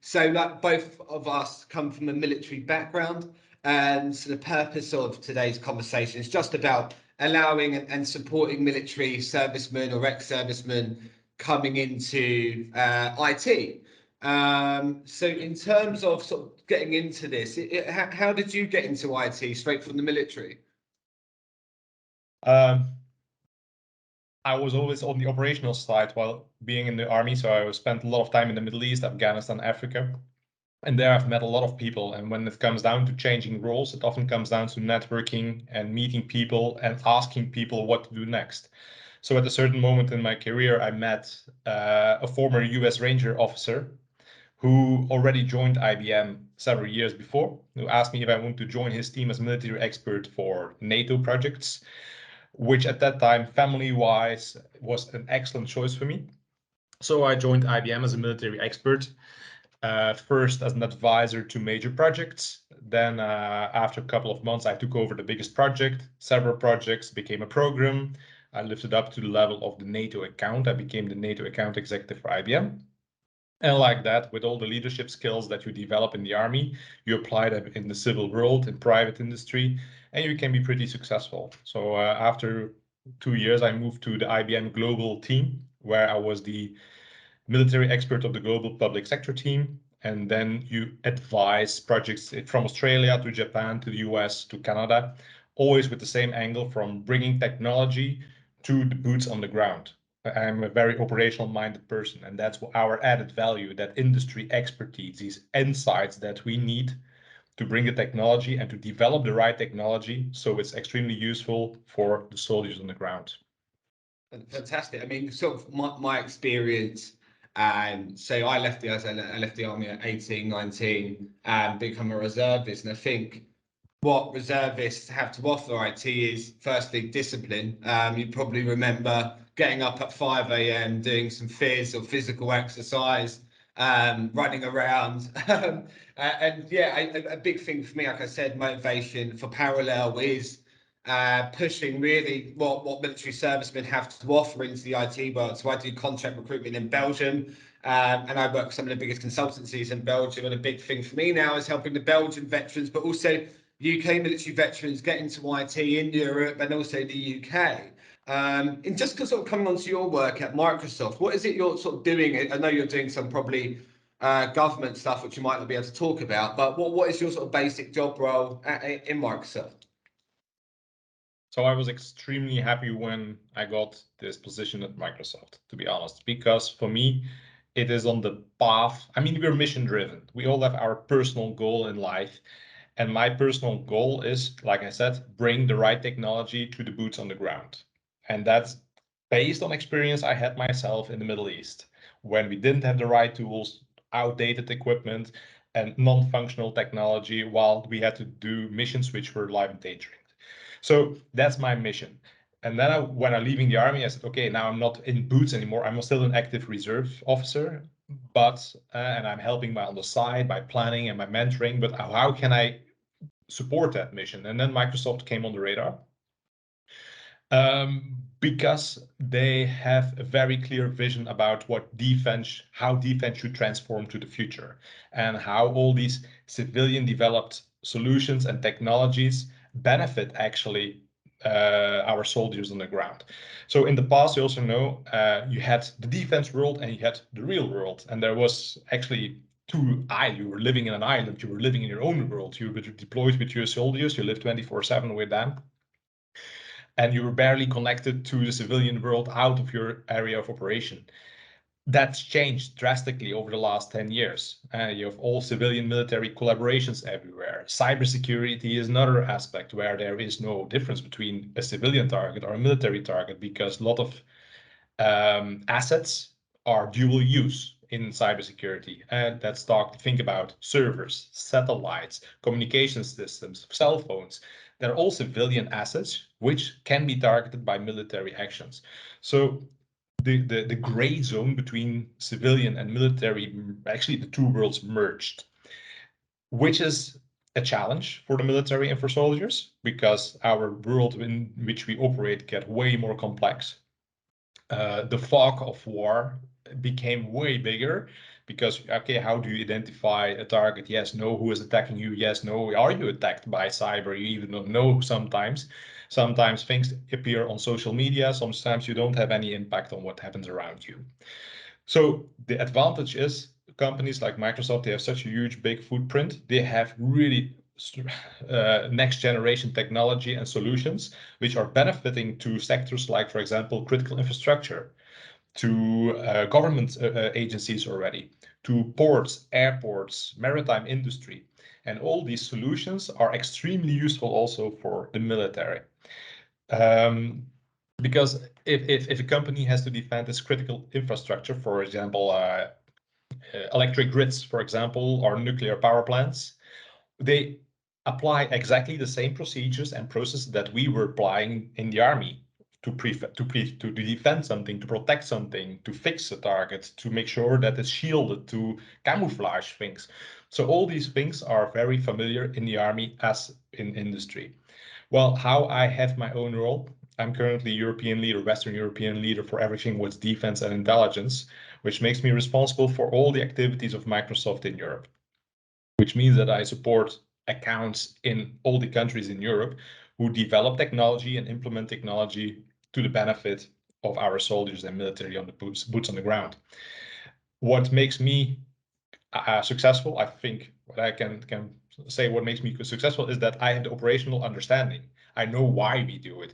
So like both of us come from a military background, and so the purpose of today's conversation is just about allowing and supporting military servicemen or ex-servicemen coming into IT. So in terms of sort of getting into this, how did you get into IT straight from the military? I was always on the operational side while being in the army, so I spent a lot of time in the Middle East, Afghanistan, Africa, and there I've met a lot of people. And when it comes down to changing roles, it often comes down to networking and meeting people and asking people what to do next. So at a certain moment in my career, I met a former US Ranger officer who already joined IBM several years before, who asked me if I want to join his team as military expert for NATO projects, which at that time, family-wise, was an excellent choice for me. So I joined IBM as a military expert, first as an advisor to major projects. Then after a couple of months, I took over the biggest project, several projects, became a program. I lifted up to the level of the NATO account. I became the NATO account executive for IBM. And like that, with all the leadership skills that you develop in the army, you apply them in the civil world, in private industry, and you can be pretty successful. So after 2 years, I moved to the IBM global team, where I was the military expert of the global public sector team. And then you advise projects from Australia to Japan to the US to Canada, always with the same angle from bringing technology to the boots on the ground. I'm a very operational minded person, and that's our added value, that industry expertise, these insights that we need to bring the technology and to develop the right technology so it's extremely useful for the soldiers on the ground. Fantastic. I mean, sort of my experience, and so I left the army at 18, 19 and become a reservist. And I think what reservists have to offer IT is firstly discipline. You probably remember getting up at 5 a.m, doing some phys or physical exercise, running around. And yeah, a big thing for me, like I said, motivation for parallel is pushing really what military servicemen have to offer into the IT world. So I do contract recruitment in Belgium, and I work with some of the biggest consultancies in Belgium. And a big thing for me now is helping the Belgian veterans, but also UK military veterans get into IT in Europe and also the UK. And just sort of coming on to your work at Microsoft, what is it you're sort of doing? I know you're doing some probably government stuff, which you might not be able to talk about, but what is your sort of basic job role in Microsoft? So I was extremely happy when I got this position at Microsoft, to be honest, because for me, it is on the path. I mean, we're mission driven. We all have our personal goal in life. And my personal goal is, like I said, bring the right technology to the boots on the ground. And that's based on experience I had myself in the Middle East, when we didn't have the right tools, outdated equipment, and non-functional technology, while we had to do missions which were life endangering. So that's my mission. And then when I'm leaving the army, I said, okay, now I'm not in boots anymore. I'm still an active reserve officer, but and I'm helping on the side by planning and by mentoring. But how can I support that mission? And then Microsoft came on the radar because they have a very clear vision about how defense should transform to the future, and how all these civilian developed solutions and technologies benefit actually our soldiers on the ground. So in the past, you also know you had the defense world and you had the real world, and there was actually you were living in an island, you were living in your own world, you were deployed with your soldiers, you lived 24/7 with them, and you were barely connected to the civilian world out of your area of operation. That's changed drastically over the last 10 years. You have all civilian military collaborations everywhere. Cybersecurity is another aspect where there is no difference between a civilian target or a military target, because a lot of assets are dual use in cybersecurity. And think about servers, satellites, communication systems, cell phones. They're all civilian assets which can be targeted by military actions. So the gray zone between civilian and military, actually the two worlds merged, which is a challenge for the military and for soldiers, because our world in which we operate get way more complex. The fog of war became way bigger, Because, okay, how do you identify a target? Yes, no, who is attacking you? Yes, no, are you attacked by cyber? You even don't know sometimes. Sometimes things appear on social media. Sometimes you don't have any impact on what happens around you. So the advantage is companies like Microsoft, they have such a huge, big footprint. They have really next generation technology and solutions, which are benefiting to sectors like, for example, critical infrastructure, to government agencies already, to ports, airports, maritime industry. And all these solutions are extremely useful also for the military. Because if a company has to defend its critical infrastructure, for example, electric grids, for example, or nuclear power plants, they apply exactly the same procedures and processes that we were applying in the army to defend something, to protect something, to fix a target, to make sure that it's shielded, to camouflage things. So all these things are very familiar in the army as in industry. Well, how I have my own role, I'm currently European leader, Western European leader for everything with defense and intelligence, which makes me responsible for all the activities of Microsoft in Europe, which means that I support accounts in all the countries in Europe who develop technology and implement technology to the benefit of our soldiers and military on the boots on the ground. What makes me successful, I think what I can say what makes me successful is that I have the operational understanding. I know why we do it.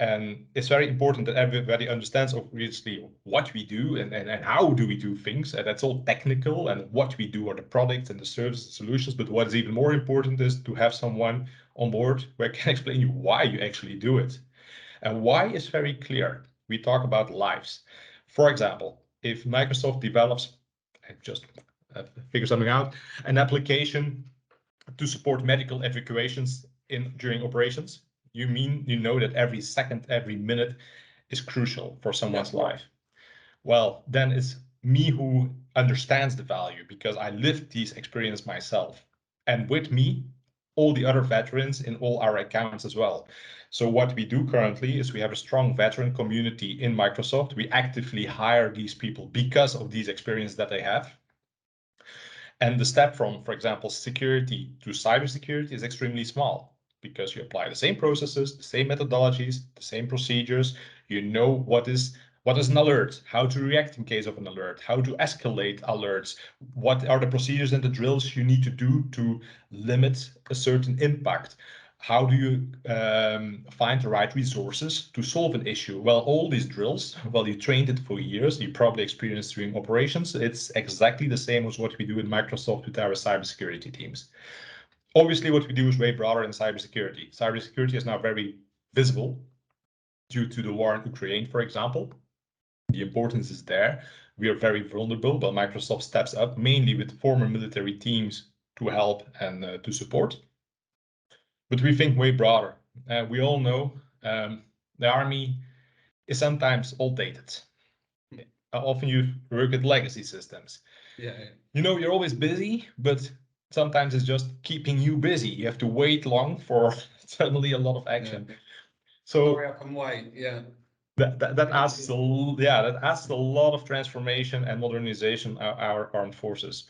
And it's very important that everybody understands obviously what we do and how do we do things. And that's all technical, and what we do are the products and the services and solutions. But what is even more important is to have someone on board who can explain you why you actually do it. And why is very clear. We talk about lives. For example, if Microsoft develops, just figure something out, an application to support medical evacuations during operations, you know that every second, every minute is crucial for someone's life. Well, then it's me who understands the value, because I lived these experiences myself. And with me, all the other veterans in all our accounts as well. So what we do currently is we have a strong veteran community in Microsoft. We actively hire these people because of these experiences that they have. And the step from, for example, security to cybersecurity is extremely small, because you apply the same processes, the same methodologies, the same procedures. You know what is an alert, how to react in case of an alert, how to escalate alerts, what are the procedures and the drills you need to do to limit a certain impact. How do you find the right resources to solve an issue? Well, all these drills, well, you trained it for years, you probably experienced during operations. It's exactly the same as what we do in Microsoft with our cybersecurity teams. Obviously, what we do is way broader than cybersecurity. Cybersecurity is now very visible due to the war in Ukraine, for example. The importance is there. We are very vulnerable, but Microsoft steps up mainly with former military teams to help and to support. But we think way broader. We all know the army is sometimes outdated. Often you work with legacy systems. Yeah. You know, you're always busy, but sometimes it's just keeping you busy. You have to wait long for suddenly a lot of action. Yeah. So sorry, I can wait. Yeah. that asks a lot of transformation and modernization of our armed forces.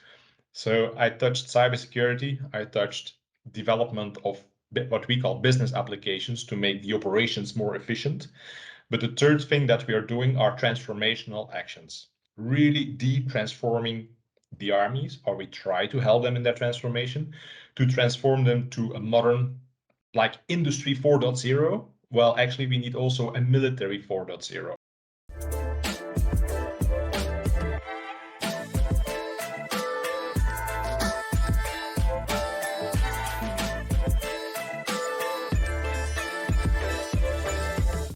So I touched cybersecurity. I touched development of what we call business applications to make the operations more efficient. But the third thing that we are doing are transformational actions, really deep transforming the armies, or we try to help them in their transformation, to transform them to a modern, like Industry 4.0. Well, actually, we need also a military 4.0.